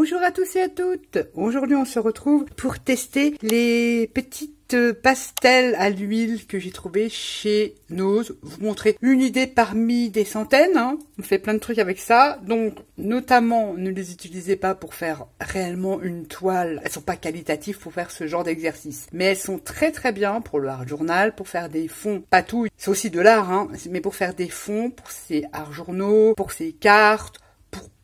Bonjour à tous et à toutes. Aujourd'hui on se retrouve pour tester les petites pastels à l'huile que j'ai trouvé chez Nose. Vous montrer une idée parmi des centaines, hein. On fait plein de trucs avec ça. Donc notamment ne les utilisez pas pour faire réellement une toile. Elles sont pas qualitatives pour faire ce genre d'exercice. Mais elles sont très très bien pour le art journal, pour faire des fonds patouilles. C'est aussi de l'art, hein. Mais pour faire des fonds, pour ces art journaux, pour ces cartes,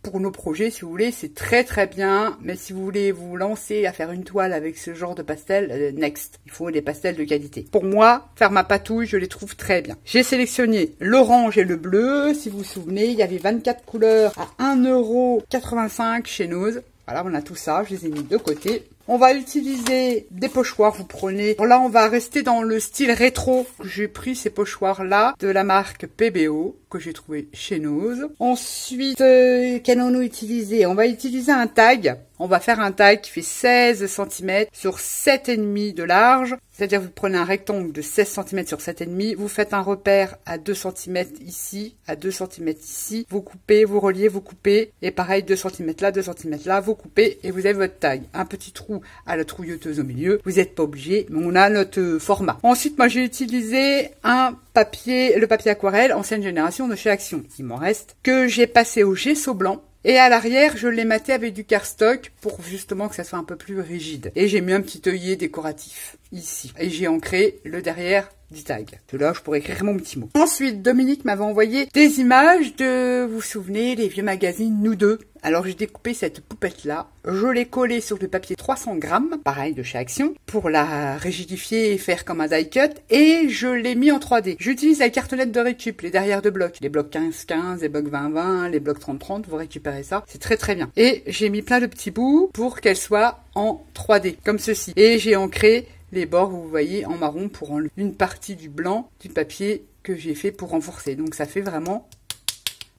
pour nos projets, si vous voulez, c'est très très bien. Mais si vous voulez vous lancer à faire une toile avec ce genre de pastel, next. Il faut des pastels de qualité. Pour moi, faire ma patouille, je les trouve très bien. J'ai sélectionné l'orange et le bleu. Si vous vous souvenez, il y avait 24 couleurs à 1,85 € chez Nose. Voilà, on a tout ça. Je les ai mis de côté. On va utiliser des pochoirs, vous prenez. Là, on va rester dans le style rétro. J'ai pris ces pochoirs-là de la marque PBO que j'ai trouvé chez Nose. Ensuite, qu'allons-nous utiliser? On va utiliser un tag. On va faire un tag qui fait 16 cm sur 7,5 de large. C'est-à-dire, vous prenez un rectangle de 16 cm sur 7,5. Vous faites un repère à 2 cm ici, à 2 cm ici. Vous coupez, vous reliez, vous coupez. Et pareil, 2 cm là, 2 cm là. Vous coupez et vous avez votre tag. Un petit trou à la trouilleuse au milieu. Vous n'êtes pas obligé, mais on a notre format. Ensuite, moi, j'ai utilisé un papier, le papier aquarelle ancienne génération de chez Action. Il m'en reste que j'ai passé au gesso blanc. Et à l'arrière, je l'ai maté avec du cardstock pour justement que ça soit un peu plus rigide. Et j'ai mis un petit œillet décoratif ici. Et j'ai ancré le derrière du tag. De là, je pourrais écrire mon petit mot. Ensuite, Dominique m'avait envoyé des images de, vous vous souvenez, les vieux magazines Nous deux. Alors, j'ai découpé cette poupette-là. Je l'ai collée sur le papier 300 grammes, pareil de chez Action, pour la rigidifier et faire comme un die cut. Et je l'ai mis en 3D. J'utilise la cartonnette de récup, les derrière de blocs. Les blocs 15-15, les blocs 20-20, les blocs 30-30. Vous récupérez ça. C'est très très bien. Et j'ai mis plein de petits bouts pour qu'elle soit en 3D, comme ceci. Et j'ai ancré les bords, vous voyez, en marron pour enlever une partie du blanc du papier que j'ai fait pour renforcer. Donc ça fait vraiment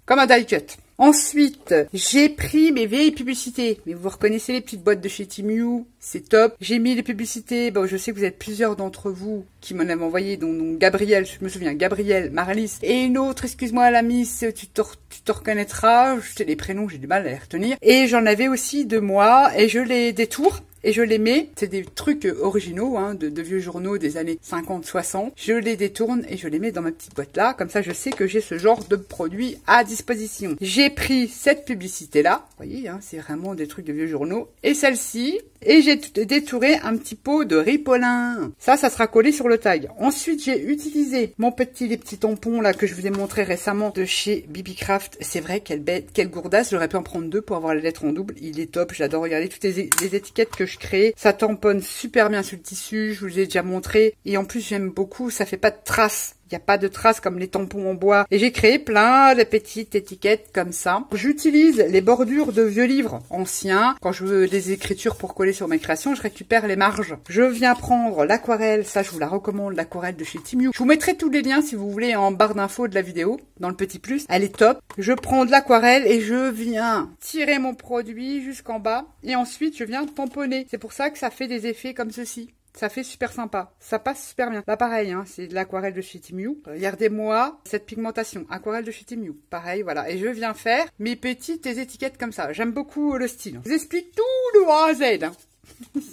comme un die cut. Ensuite, j'ai pris mes vieilles publicités. Mais vous reconnaissez les petites boîtes de chez Timiu, c'est top. J'ai mis les publicités, bon, je sais que vous êtes plusieurs d'entre vous qui m'en avez envoyé, dont Gabriel, je me souviens, Gabriel, Marlis, et une autre, excuse-moi la miss, tu te reconnaîtras, je sais les prénoms, j'ai du mal à les retenir. Et j'en avais aussi de moi, et je les détourne. Et je les mets, c'est des trucs originaux, hein, de vieux journaux des années 50-60. Je les détourne et je les mets dans ma petite boîte là. Comme ça, je sais que j'ai ce genre de produit à disposition. J'ai pris cette publicité-là. Vous voyez, hein, c'est vraiment des trucs de vieux journaux. Et celle-ci. Et j'ai détouré un petit pot de Ripolin. Ça sera collé sur le tag. Ensuite, j'ai utilisé les petits tampons là que je vous ai montré récemment de chez Bibi Craft. C'est vrai, quelle bête, quelle gourdasse. J'aurais pu en prendre deux pour avoir les lettres en double. Il est top. J'adore regarder toutes les étiquettes que je crée. Ça tamponne super bien sur le tissu. Je vous ai déjà montré. Et en plus, j'aime beaucoup. Ça fait pas de traces. Il n'y a pas de traces comme les tampons en bois. Et j'ai créé plein de petites étiquettes comme ça. J'utilise les bordures de vieux livres anciens. Quand je veux des écritures pour coller sur mes créations, je récupère les marges. Je viens prendre l'aquarelle. Ça, je vous la recommande, l'aquarelle de chez Timiu. Je vous mettrai tous les liens si vous voulez en barre d'infos de la vidéo, dans le petit plus. Elle est top. Je prends de l'aquarelle et je viens tirer mon produit jusqu'en bas. Et ensuite, je viens tamponner. C'est pour ça que ça fait des effets comme ceci. Ça fait super sympa. Ça passe super bien. Là, pareil, hein, c'est de l'aquarelle de chez Timiu. Regardez-moi cette pigmentation. Aquarelle de chez Timiu. Pareil, voilà. Et je viens faire mes petites étiquettes comme ça. J'aime beaucoup le style. Je vous explique tout de A à Z. Hein.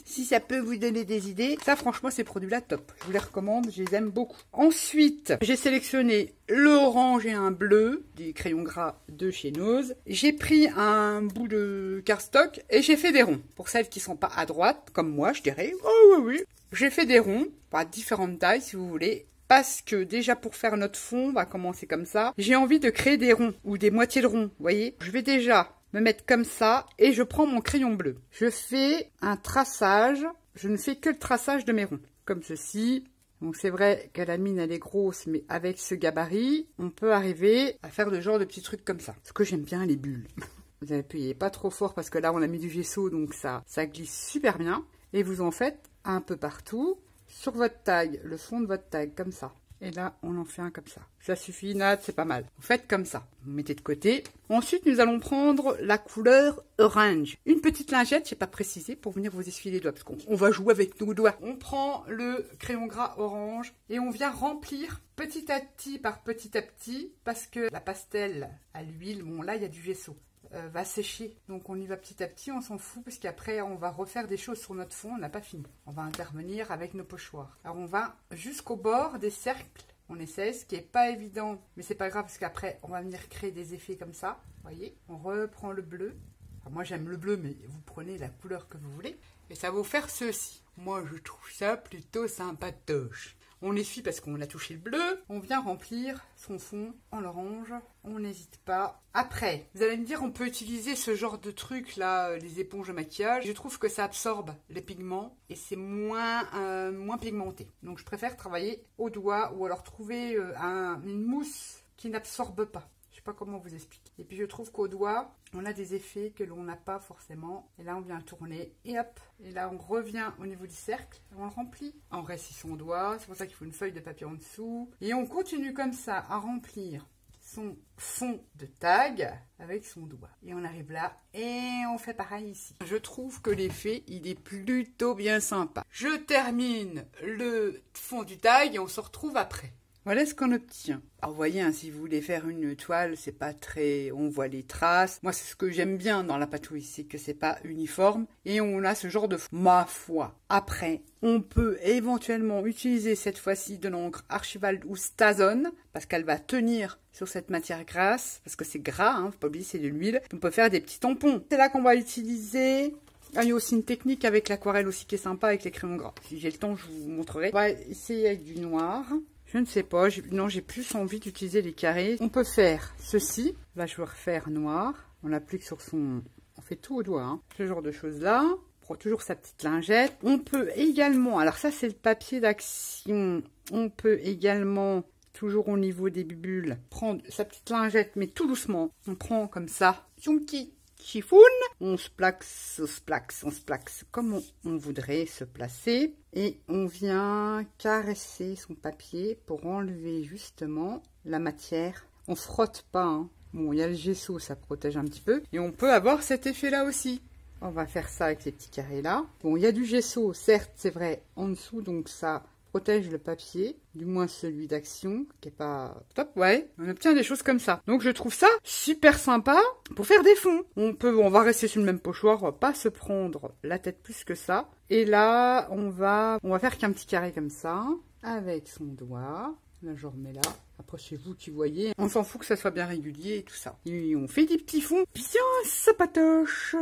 Si ça peut vous donner des idées. Ça, franchement, ces produits-là, top. Je vous les recommande. Je les aime beaucoup. Ensuite, j'ai sélectionné l'orange et un bleu, des crayons gras de chez Nose. J'ai pris un bout de cardstock et j'ai fait des ronds. Pour celles qui sont pas à droite, comme moi, je dirais. Oh oui, oui. J'ai fait des ronds, à différentes tailles, si vous voulez. Parce que déjà pour faire notre fond, on va commencer comme ça. J'ai envie de créer des ronds ou des moitiés de ronds, vous voyez. Je vais déjà me mettre comme ça et je prends mon crayon bleu. Je fais un traçage. Je ne fais que le traçage de mes ronds, comme ceci. Donc c'est vrai que la mine elle est grosse, mais avec ce gabarit, on peut arriver à faire de genre de petits trucs comme ça. Ce que j'aime bien, les bulles. Vous appuyez pas trop fort parce que là on a mis du gesso, donc ça glisse super bien. Et vous en faites un peu partout sur votre tag, le fond de votre tag, comme ça. Et là, on en fait un comme ça. Ça suffit, Nat, c'est pas mal. Vous faites comme ça. Vous mettez de côté. Ensuite, nous allons prendre la couleur orange. Une petite lingette, j'ai pas précisé, pour venir vous essuyer les doigts, parce qu'on va jouer avec nos doigts. On prend le crayon gras orange et on vient remplir petit à petit par petit à petit, parce que la pastel à l'huile, bon là, il y a du gesso. va sécher. Donc on y va petit à petit, on s'en fout, parce qu'après on va refaire des choses sur notre fond, on n'a pas fini. On va intervenir avec nos pochoirs. Alors on va jusqu'au bord des cercles. On essaie, ce qui n'est pas évident, mais c'est pas grave, parce qu'après on va venir créer des effets comme ça. Vous voyez, on reprend le bleu. Enfin, moi j'aime le bleu, mais vous prenez la couleur que vous voulez. Et ça va vous faire ceci. Moi je trouve ça plutôt sympatoche. On essuie parce qu'on a touché le bleu. On vient remplir son fond en orange. On n'hésite pas. Après, vous allez me dire, on peut utiliser ce genre de truc là, les éponges de maquillage. Je trouve que ça absorbe les pigments et c'est moins pigmenté. Donc je préfère travailler au doigt ou alors trouver une mousse qui n'absorbe pas. Je sais pas comment vous expliquer. Et puis je trouve qu'au doigt, on a des effets que l'on n'a pas forcément. Et là, on vient tourner et hop. Et là, on revient au niveau du cercle. On le remplit. On reste son doigt. C'est pour ça qu'il faut une feuille de papier en dessous. Et on continue comme ça à remplir son fond de tag avec son doigt. Et on arrive là et on fait pareil ici. Je trouve que l'effet, il est plutôt bien sympa. Je termine le fond du tag et on se retrouve après. Voilà ce qu'on obtient. Alors vous voyez, hein, si vous voulez faire une toile, c'est pas très... On voit les traces. Moi, c'est ce que j'aime bien dans la patouille, c'est que c'est pas uniforme. Et on a ce genre de... Ma foi. Après, on peut éventuellement utiliser cette fois-ci de l'encre Archibald ou Stazone, parce qu'elle va tenir sur cette matière grasse, parce que c'est gras, hein, faut pas oublier, c'est de l'huile. On peut faire des petits tampons. C'est là qu'on va utiliser... Ah, il y a aussi une technique avec l'aquarelle aussi qui est sympa avec les crayons gras. Si j'ai le temps, je vous montrerai. On va essayer avec du noir. Je ne sais pas, non, j'ai plus envie d'utiliser les carrés. On peut faire ceci. Là, je vais refaire noir. On applique sur son... On fait tout au doigt, hein. Ce genre de choses-là. On prend toujours sa petite lingette. On peut également... Alors ça, c'est le papier d'action. On peut également... Toujours au niveau des bulles, prendre sa petite lingette, mais tout doucement. On prend comme ça son petit chiffon. On se plaxe, on se plaxe, on se plaxe comme on voudrait se placer. Et on vient caresser son papier pour enlever justement la matière. On frotte pas, hein. Bon, il y a le gesso, ça protège un petit peu. Et on peut avoir cet effet-là aussi. On va faire ça avec ces petits carrés-là. Bon, il y a du gesso, certes, c'est vrai, en dessous, donc ça... protège le papier, du moins celui d'action, qui est pas top, ouais. On obtient des choses comme ça. Donc je trouve ça super sympa pour faire des fonds. On va rester sur le même pochoir, on va pas se prendre la tête plus que ça. Et là, on va faire qu'un petit carré comme ça, avec son doigt. Là, je remets là. Après, c'est vous qui voyez. On s'en fout que ça soit bien régulier et tout ça. Et on fait des petits fonds bien sympatoches.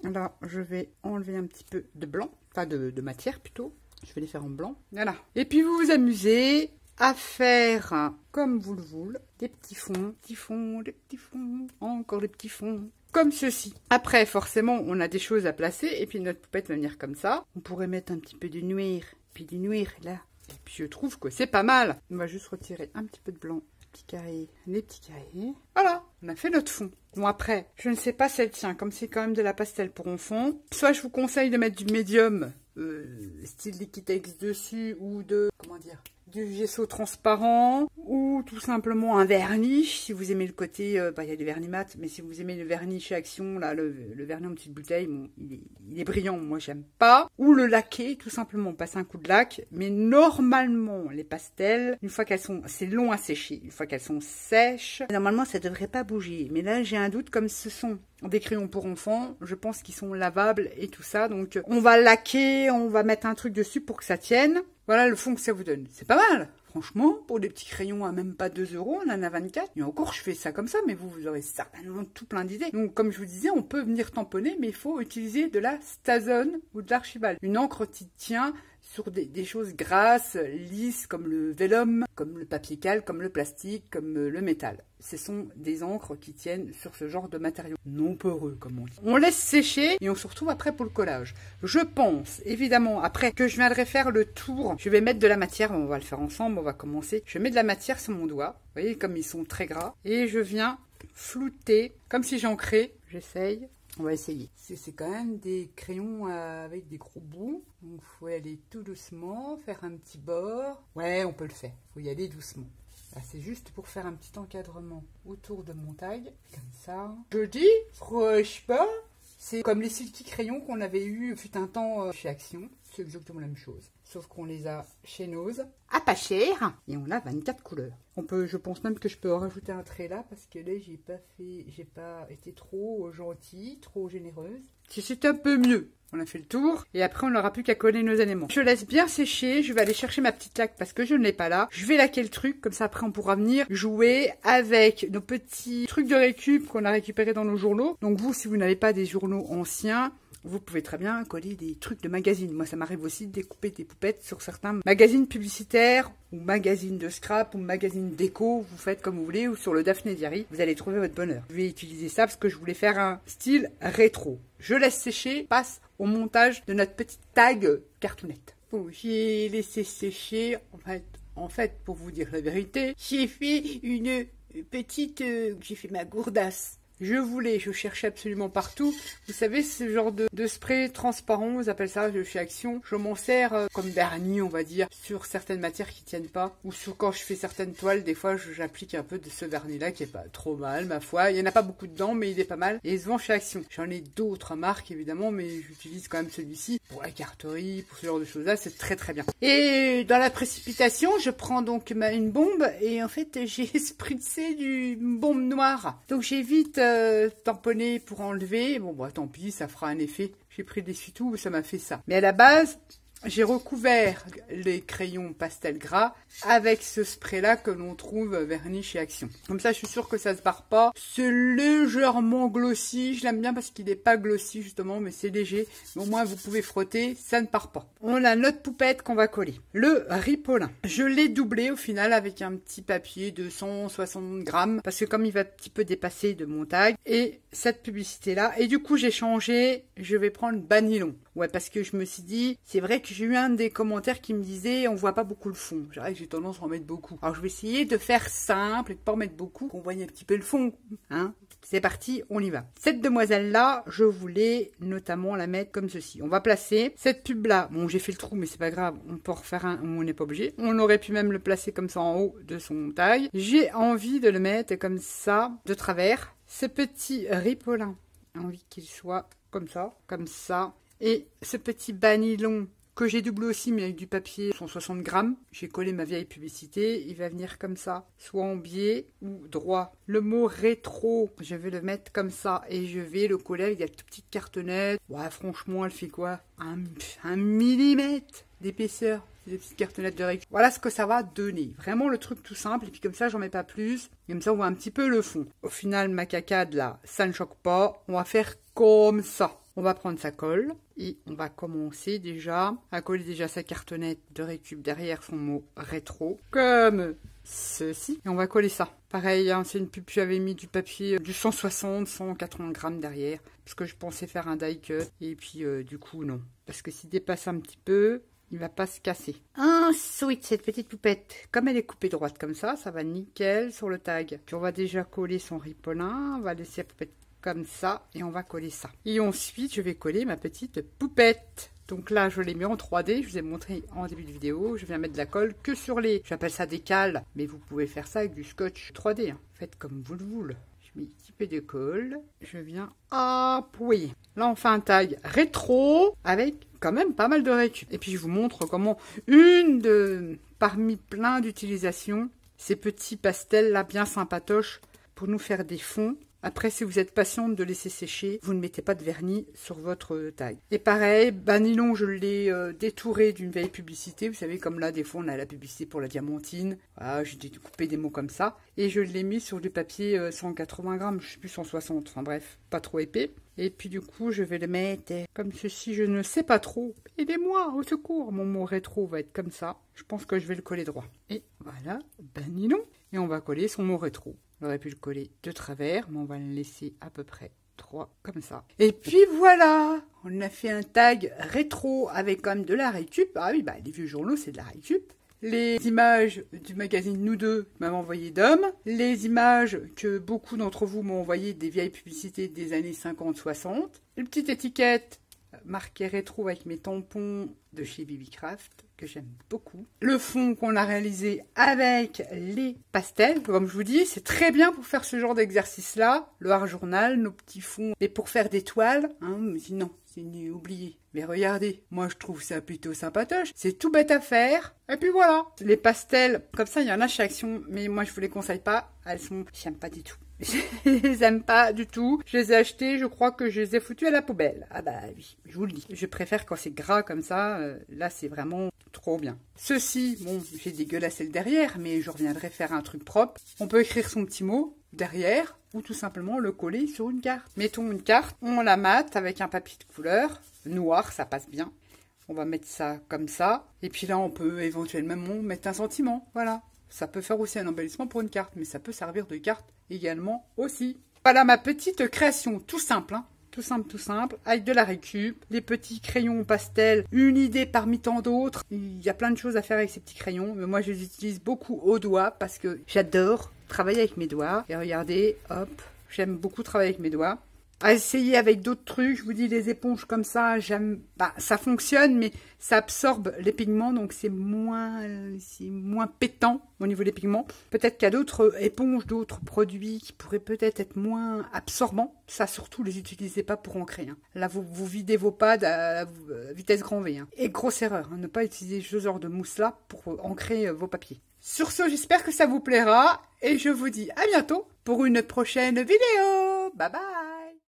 Là, je vais enlever un petit peu de blanc, enfin de matière plutôt. Je vais les faire en blanc. Voilà. Et puis vous vous amusez à faire comme vous le voulez. Des petits fonds, des petits fonds, encore des petits fonds. Comme ceci. Après, forcément, on a des choses à placer. Et puis notre poupette va venir comme ça. On pourrait mettre un petit peu de noir. Puis du noir là. Et puis je trouve que c'est pas mal. On va juste retirer un petit peu de blanc. Petits carrés, les petits carrés. Voilà, on a fait notre fond. Bon après, je ne sais pas si elle tient. Comme c'est quand même de la pastel pour enfant. Soit je vous conseille de mettre du médium. Style Liquitex dessus ou du gesso transparent ou tout simplement un vernis si vous aimez le côté il y a du vernis mat, mais si vous aimez le vernis chez Action là, le vernis en petite bouteille, bon, il est brillant, moi j'aime pas, ou le laquer tout simplement, passer un coup de lac. Mais normalement les pastels, une fois qu'elles sont, c'est long à sécher, une fois qu'elles sont sèches, normalement ça devrait pas bouger, mais là j'ai un doute, comme ce sont des crayons pour enfants, je pense qu'ils sont lavables et tout ça, donc on va laquer, on va mettre un truc dessus pour que ça tienne. Voilà le fond que ça vous donne. C'est pas mal. Franchement, pour des petits crayons à même pas 2 €, on en a 24. Et encore, je fais ça comme ça, mais vous aurez certainement tout plein d'idées. Donc, comme je vous disais, on peut venir tamponner, mais il faut utiliser de la Stazone ou de l'Archibald. Une encre qui tient sur des choses grasses, lisses, comme le vélum, comme le papier cale, comme le plastique, comme le métal. Ce sont des encres qui tiennent sur ce genre de matériaux non poreux, comme on dit. On laisse sécher et on se retrouve après pour le collage. Je pense, évidemment, après que je viendrai faire le tour, je vais mettre de la matière, on va le faire ensemble, on va commencer. Je mets de la matière sur mon doigt, vous voyez comme ils sont très gras, et je viens flouter, comme si j'ancrais, j'essaye. On va essayer. C'est quand même des crayons avec des gros bouts. Donc il faut y aller tout doucement, faire un petit bord. Ouais, on peut le faire. Il faut y aller doucement. C'est juste pour faire un petit encadrement autour de mon tag. Comme ça. Je dis, franchement, C'est comme les silky crayons qu'on avait eu fut un temps chez Action. C'est exactement la même chose. Sauf qu'on les a chez Nose à pas cher. Et on a 24 couleurs. Je pense même que je peux en rajouter un trait là parce que là, j'ai pas été trop gentille, trop généreuse. Si c'était un peu mieux. On a fait le tour et après on n'aura plus qu'à coller nos éléments. Je laisse bien sécher, je vais aller chercher ma petite laque parce que je ne l'ai pas là. Je vais laquer le truc, comme ça après on pourra venir jouer avec nos petits trucs de récup qu'on a récupérés dans nos journaux. Donc vous, si vous n'avez pas des journaux anciens, vous pouvez très bien coller des trucs de magazines. Moi, ça m'arrive aussi de découper des poupettes sur certains magazines publicitaires ou magazines de scrap ou magazines déco. Vous faites comme vous voulez ou sur le Daphné Diary. Vous allez trouver votre bonheur. Je vais utiliser ça parce que je voulais faire un style rétro. Je laisse sécher, passe au montage de notre petite tag cartoonette. Bon, j'ai laissé sécher. En fait, pour vous dire la vérité, j'ai fait une petite... j'ai fait ma gourdasse. Je cherchais absolument partout. Vous savez, ce genre de spray transparent, on appelle ça de chez Action. Je m'en sers comme vernis, on va dire, sur certaines matières qui tiennent pas. Ou sur quand je fais certaines toiles, des fois, j'applique un peu de ce vernis-là qui est pas trop mal, ma foi. Il y en a pas beaucoup dedans, mais il est pas mal. Et il se vend chez Action. J'en ai d'autres marques, évidemment, mais j'utilise quand même celui-ci pour la carterie, pour ce genre de choses-là. C'est très très bien. Et dans la précipitation, je prends donc une bombe et en fait, j'ai spritzé du bombe noire. Donc j'ai vite... tamponner pour enlever, bon bah tant pis, ça fera un effet. J'ai pris des essuie-tout, ça m'a fait ça. Mais à la base, j'ai recouvert les crayons pastel gras avec ce spray-là que l'on trouve verni chez Action. Comme ça, je suis sûre que ça se barre pas. C'est légèrement glossy. Je l'aime bien parce qu'il n'est pas glossy, justement, mais c'est léger. Mais au moins, vous pouvez frotter, ça ne part pas. On a notre poupette qu'on va coller. Le ripolin. Je l'ai doublé au final avec un petit papier de 160 grammes parce que comme il va un petit peu dépasser de mon tag. Et cette publicité-là. Et du coup, j'ai changé. Je vais prendre Banylon. Ouais, parce que je me suis dit, c'est vrai que j'ai eu un des commentaires qui me disait, on voit pas beaucoup le fond. J'ai tendance à en mettre beaucoup. Alors, je vais essayer de faire simple et de pas en mettre beaucoup, qu'on voie un petit peu le fond, hein. C'est parti, on y va. Cette demoiselle-là, je voulais notamment la mettre comme ceci. On va placer cette pub-là. Bon, j'ai fait le trou, mais c'est pas grave. On peut en refaire un, on n'est pas obligé. On aurait pu même le placer comme ça en haut de son taille. J'ai envie de le mettre comme ça, de travers. Ce petit ripolin, j'ai envie qu'il soit comme ça, comme ça. Et ce petit Banylon que j'ai doublé aussi, mais avec du papier 160 grammes. J'ai collé ma vieille publicité. Il va venir comme ça, soit en biais ou droit. Le mot rétro, je vais le mettre comme ça et je vais le coller avec des toutes petites cartonnettes. Ouais, franchement, elle fait quoi? Un millimètre d'épaisseur. Des petites cartonnettes de récup. Voilà ce que ça va donner. Vraiment le truc tout simple. Et puis comme ça, j'en mets pas plus. Et comme ça, on voit un petit peu le fond. Au final, ma cacade là, ça ne choque pas. On va faire comme ça. On va prendre sa colle et on va commencer déjà à coller déjà sa cartonnette de récup derrière son mot rétro, comme ceci. Et on va coller ça. Pareil, hein, c'est une pub, j'avais mis du papier du 160, 180 grammes derrière, parce que je pensais faire un die cut. Et puis du coup, non. Parce que s'il dépasse un petit peu, il va pas se casser. Ensuite, cette petite poupette, comme elle est coupée droite comme ça va nickel sur le tag. Puis on va déjà coller son ripolin, on va laisser la poupette comme ça, et on va coller ça. Et ensuite, je vais coller ma petite poupette. Donc là, je l'ai mis en 3D, je vous ai montré en début de vidéo. Je viens mettre de la colle que sur les... J'appelle ça des cales, mais vous pouvez faire ça avec du scotch 3D. Hein. Faites comme vous le voulez. Je mets un petit peu de colle. Je viens appuyer. Là, on fait un tag rétro avec quand même pas mal de récup. Et puis, je vous montre comment parmi plein d'utilisations, ces petits pastels là bien sympatoches pour nous faire des fonds. Après, si vous êtes patiente de laisser sécher, vous ne mettez pas de vernis sur votre tag. Et pareil, Banylon, je l'ai détouré d'une vieille publicité. Vous savez, comme là, des fois, on a la publicité pour la diamantine. Voilà, j'ai découpé des mots comme ça. Et je l'ai mis sur du papier 180 grammes, je sais plus, 160. Enfin bref, pas trop épais. Et puis du coup, je vais le mettre comme ceci. Je ne sais pas trop. Aidez-moi, au secours. Mon mot rétro va être comme ça. Je pense que je vais le coller droit. Et voilà, Banylon. Et on va coller son mot rétro. On aurait pu le coller de travers, mais on va le laisser à peu près droit, comme ça. Et puis voilà, on a fait un tag rétro avec quand même de la récup. Ah oui, bah les vieux journaux, c'est de la récup. Les images du magazine Nous Deux m'avaient envoyé d'hommes. Les images que beaucoup d'entre vous m'ont envoyé des vieilles publicités des années 50-60. Une petite étiquette marqué rétro avec mes tampons de chez Bibicraft, que j'aime beaucoup. Le fond qu'on a réalisé avec les pastels, comme je vous dis, c'est très bien pour faire ce genre d'exercice-là. Le art journal, nos petits fonds, et pour faire des toiles, hein, mais sinon, c'est oublié. Mais regardez, moi je trouve ça plutôt sympatoche. C'est tout bête à faire. Et puis voilà. Les pastels, comme ça, il y en a chez Action, mais moi je vous les conseille pas. J'aime pas du tout. Je les aime pas du tout. Je les ai achetés, je crois que je les ai foutus à la poubelle. Ah bah oui, je vous le dis. Je préfère quand c'est gras comme ça. Là, c'est vraiment trop bien. Ceci, bon, j'ai dégueulassé le derrière, mais je reviendrai faire un truc propre. On peut écrire son petit mot derrière ou tout simplement le coller sur une carte. Mettons une carte, on la mate avec un papier de couleur. Noir, ça passe bien. On va mettre ça comme ça. Et puis là, on peut éventuellement mettre un sentiment. Voilà. Ça peut faire aussi un embellissement pour une carte, mais ça peut servir de carte également aussi. Voilà ma petite création, tout simple, hein. Tout simple, avec de la récup, les petits crayons pastel, une idée parmi tant d'autres. Il y a plein de choses à faire avec ces petits crayons, mais moi je les utilise beaucoup au doigt parce que j'adore travailler avec mes doigts. Et regardez, hop, j'aime beaucoup travailler avec mes doigts. À essayer avec d'autres trucs, je vous dis les éponges comme ça, j'aime, ça fonctionne, mais ça absorbe les pigments, donc c'est moins pétant au niveau des pigments. Peut-être qu'il y a d'autres éponges, d'autres produits qui pourraient peut-être être moins absorbants. Ça surtout, les utilisez pas pour ancrer. Hein. Là, vous videz vos pads à vitesse grand V. Hein. Et grosse erreur, hein, ne pas utiliser ce genre de mousse là pour ancrer vos papiers. Sur ce, j'espère que ça vous plaira et je vous dis à bientôt pour une prochaine vidéo. Bye bye.